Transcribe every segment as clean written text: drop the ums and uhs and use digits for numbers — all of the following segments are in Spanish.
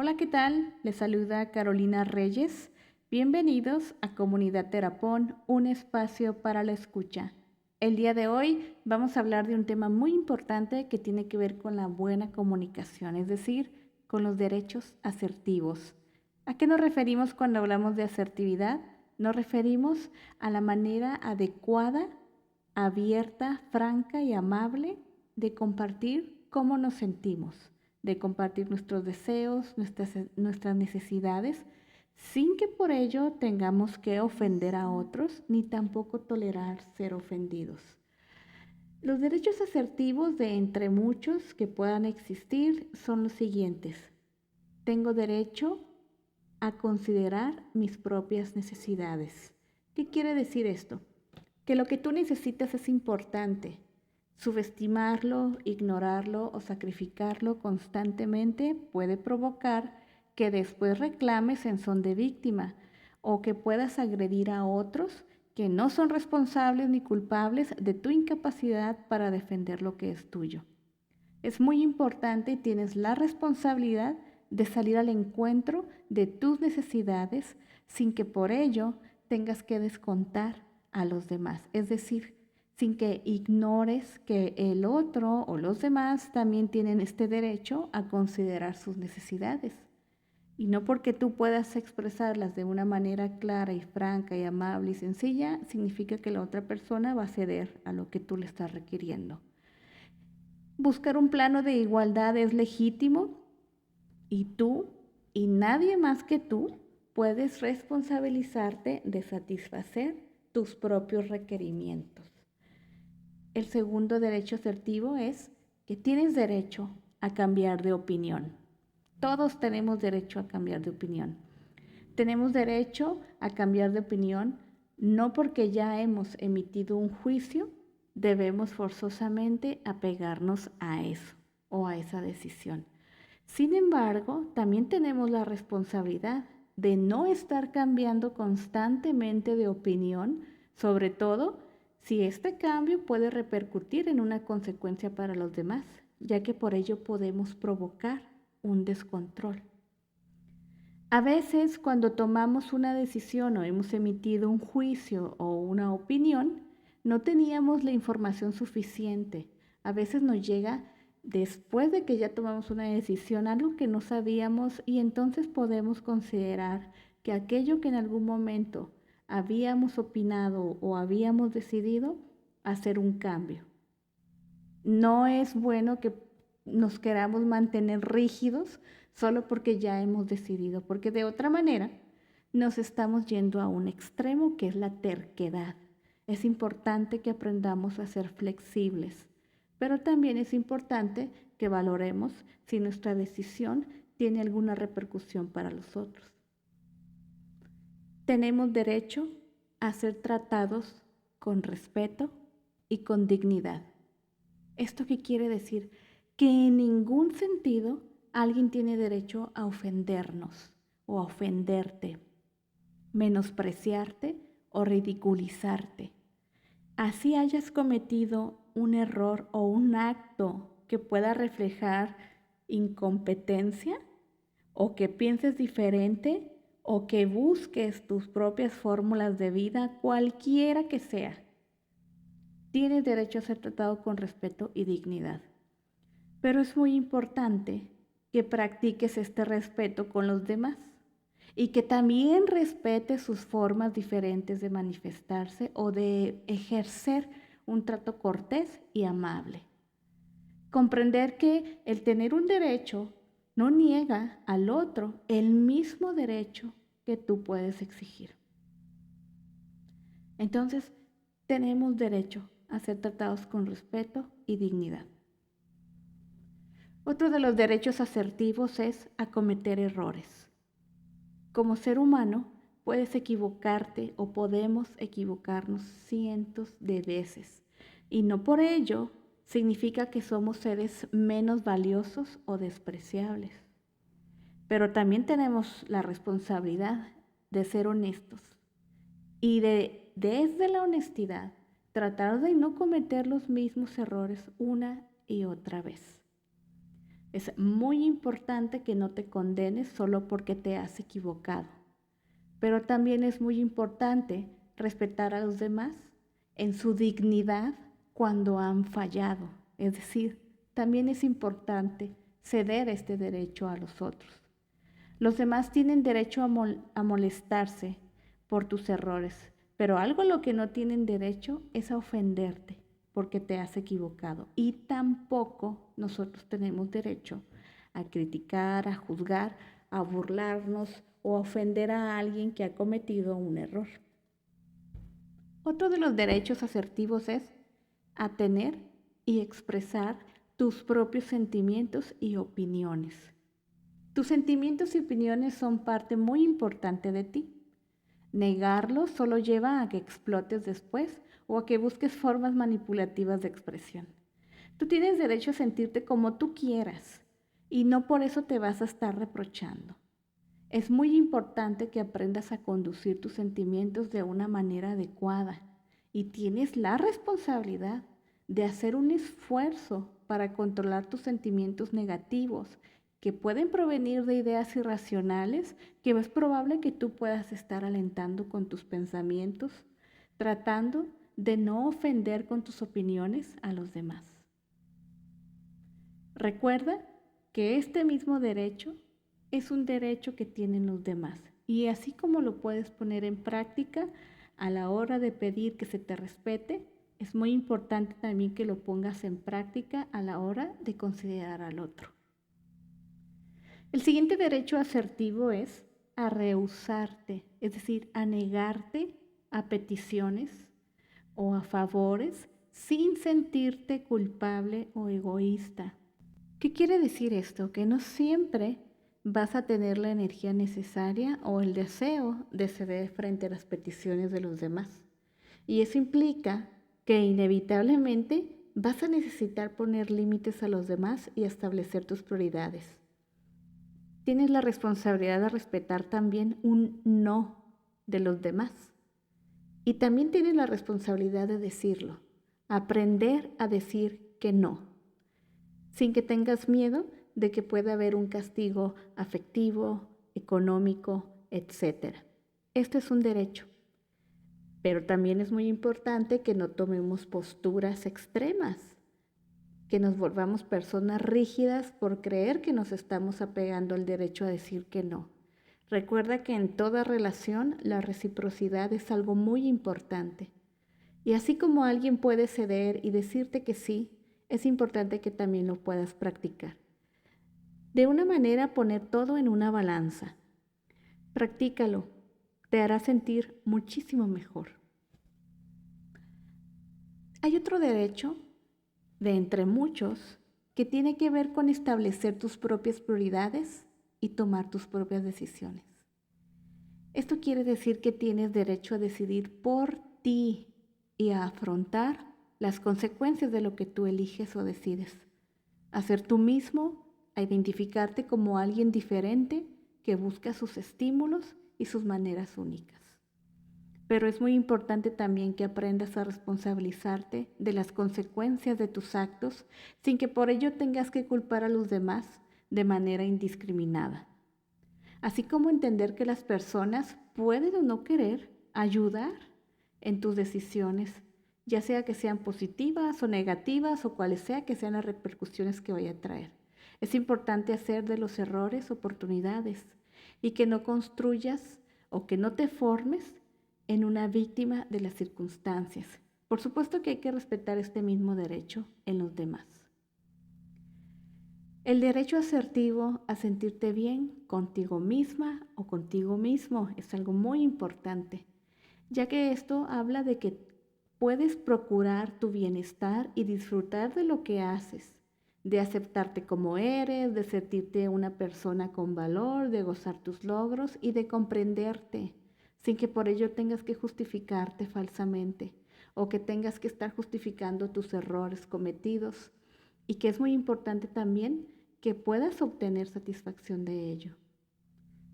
Hola, ¿qué tal? Les saluda Carolina Reyes. Bienvenidos a Comunidad Terapón, un espacio para la escucha. El día de hoy vamos a hablar de un tema muy importante que tiene que ver con la buena comunicación, es decir, con los derechos asertivos. ¿A qué nos referimos cuando hablamos de asertividad? Nos referimos a la manera adecuada, abierta, franca y amable de compartir cómo nos sentimos, de compartir nuestros deseos, nuestras necesidades, sin que por ello tengamos que ofender a otros, ni tampoco tolerar ser ofendidos. Los derechos asertivos de entre muchos que puedan existir son los siguientes. Tengo derecho a considerar mis propias necesidades. ¿Qué quiere decir esto? Que lo que tú necesitas es importante. Subestimarlo, ignorarlo o sacrificarlo constantemente puede provocar que después reclames en son de víctima o que puedas agredir a otros que no son responsables ni culpables de tu incapacidad para defender lo que es tuyo. Es muy importante y tienes la responsabilidad de salir al encuentro de tus necesidades sin que por ello tengas que descontar a los demás. Es decir, sin que ignores que el otro o los demás también tienen este derecho a considerar sus necesidades. Y no porque tú puedas expresarlas de una manera clara y franca y amable y sencilla, significa que la otra persona va a ceder a lo que tú le estás requiriendo. Buscar un plano de igualdad es legítimo y tú y nadie más que tú puedes responsabilizarte de satisfacer tus propios requerimientos. El segundo derecho asertivo es que tienes derecho a cambiar de opinión. Todos tenemos derecho a cambiar de opinión. Tenemos derecho a cambiar de opinión no porque ya hemos emitido un juicio, debemos forzosamente apegarnos a eso o a esa decisión. Sin embargo, también tenemos la responsabilidad de no estar cambiando constantemente de opinión, sobre todo si este cambio puede repercutir en una consecuencia para los demás, ya que por ello podemos provocar un descontrol. A veces, cuando tomamos una decisión o hemos emitido un juicio o una opinión, no teníamos la información suficiente. A veces nos llega después de que ya tomamos una decisión algo que no sabíamos y entonces podemos considerar que aquello que en algún momento habíamos opinado o habíamos decidido hacer un cambio. No es bueno que nos queramos mantener rígidos solo porque ya hemos decidido, porque de otra manera nos estamos yendo a un extremo que es la terquedad. Es importante que aprendamos a ser flexibles, pero también es importante que valoremos si nuestra decisión tiene alguna repercusión para los otros. Tenemos derecho a ser tratados con respeto y con dignidad. ¿Esto qué quiere decir? Que en ningún sentido alguien tiene derecho a ofendernos o a ofenderte, menospreciarte o ridiculizarte. Así hayas cometido un error o un acto que pueda reflejar incompetencia o que pienses diferente o que busques tus propias fórmulas de vida, cualquiera que sea. Tienes derecho a ser tratado con respeto y dignidad. Pero es muy importante que practiques este respeto con los demás y que también respetes sus formas diferentes de manifestarse o de ejercer un trato cortés y amable. Comprender que el tener un derecho no niega al otro el mismo derecho que tú puedes exigir. Entonces, tenemos derecho a ser tratados con respeto y dignidad. Otro de los derechos asertivos es acometer errores. Como ser humano, puedes equivocarte o podemos equivocarnos cientos de veces. Y no por ello significa que somos seres menos valiosos o despreciables. Pero también tenemos la responsabilidad de ser honestos y desde la honestidad, tratar de no cometer los mismos errores una y otra vez. Es muy importante que no te condenes solo porque te has equivocado, pero también es muy importante respetar a los demás en su dignidad cuando han fallado. Es decir, también es importante ceder este derecho a los otros. Los demás tienen derecho a molestarse por tus errores, pero algo a lo que no tienen derecho es a ofenderte porque te has equivocado. Y tampoco nosotros tenemos derecho a criticar, a juzgar, a burlarnos o a ofender a alguien que ha cometido un error. Otro de los derechos asertivos es a tener y expresar tus propios sentimientos y opiniones. Tus sentimientos y opiniones son parte muy importante de ti. Negarlos solo lleva a que explotes después o a que busques formas manipulativas de expresión. Tú tienes derecho a sentirte como tú quieras y no por eso te vas a estar reprochando. Es muy importante que aprendas a conducir tus sentimientos de una manera adecuada y tienes la responsabilidad de hacer un esfuerzo para controlar tus sentimientos negativos que pueden provenir de ideas irracionales que es probable que tú puedas estar alentando con tus pensamientos, tratando de no ofender con tus opiniones a los demás. Recuerda que este mismo derecho es un derecho que tienen los demás y así como lo puedes poner en práctica a la hora de pedir que se te respete, es muy importante también que lo pongas en práctica a la hora de considerar al otro. El siguiente derecho asertivo es a rehusarte, es decir, a negarte a peticiones o a favores sin sentirte culpable o egoísta. ¿Qué quiere decir esto? Que no siempre vas a tener la energía necesaria o el deseo de ceder frente a las peticiones de los demás. Y eso implica que inevitablemente vas a necesitar poner límites a los demás y establecer tus prioridades. Tienes la responsabilidad de respetar también un no de los demás. Y también tienes la responsabilidad de decirlo. Aprender a decir que no, sin que tengas miedo de que pueda haber un castigo afectivo, económico, etc. Este es un derecho. Pero también es muy importante que no tomemos posturas extremas, que nos volvamos personas rígidas por creer que nos estamos apegando al derecho a decir que no. Recuerda que en toda relación la reciprocidad es algo muy importante. Y así como alguien puede ceder y decirte que sí, es importante que también lo puedas practicar. De una manera, poner todo en una balanza. Practícalo, te hará sentir muchísimo mejor. Hay otro derecho, de entre muchos, que tiene que ver con establecer tus propias prioridades y tomar tus propias decisiones. Esto quiere decir que tienes derecho a decidir por ti y a afrontar las consecuencias de lo que tú eliges o decides. A ser tú mismo, a identificarte como alguien diferente que busca sus estímulos y sus maneras únicas. Pero es muy importante también que aprendas a responsabilizarte de las consecuencias de tus actos sin que por ello tengas que culpar a los demás de manera indiscriminada. Así como entender que las personas pueden o no querer ayudar en tus decisiones, ya sea que sean positivas o negativas o cuales sea que sean las repercusiones que vaya a traer. Es importante hacer de los errores oportunidades y que no construyas o que no te formes en una víctima de las circunstancias. Por supuesto que hay que respetar este mismo derecho en los demás. El derecho asertivo a sentirte bien contigo misma o contigo mismo es algo muy importante, ya que esto habla de que puedes procurar tu bienestar y disfrutar de lo que haces, de aceptarte como eres, de sentirte una persona con valor, de gozar tus logros y de comprenderte, sin que por ello tengas que justificarte falsamente o que tengas que estar justificando tus errores cometidos, y que es muy importante también que puedas obtener satisfacción de ello.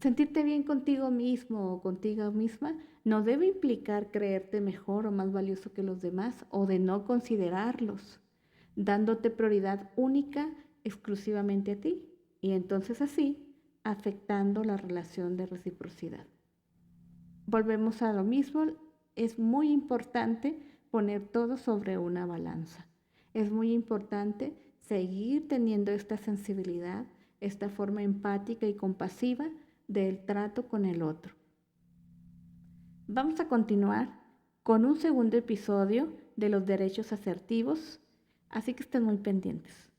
Sentirte bien contigo mismo o contigo misma no debe implicar creerte mejor o más valioso que los demás o de no considerarlos, dándote prioridad única exclusivamente a ti y entonces así afectando la relación de reciprocidad. Volvemos a lo mismo, es muy importante poner todo sobre una balanza. Es muy importante seguir teniendo esta sensibilidad, esta forma empática y compasiva del trato con el otro. Vamos a continuar con un segundo episodio de los derechos asertivos, así que estén muy pendientes.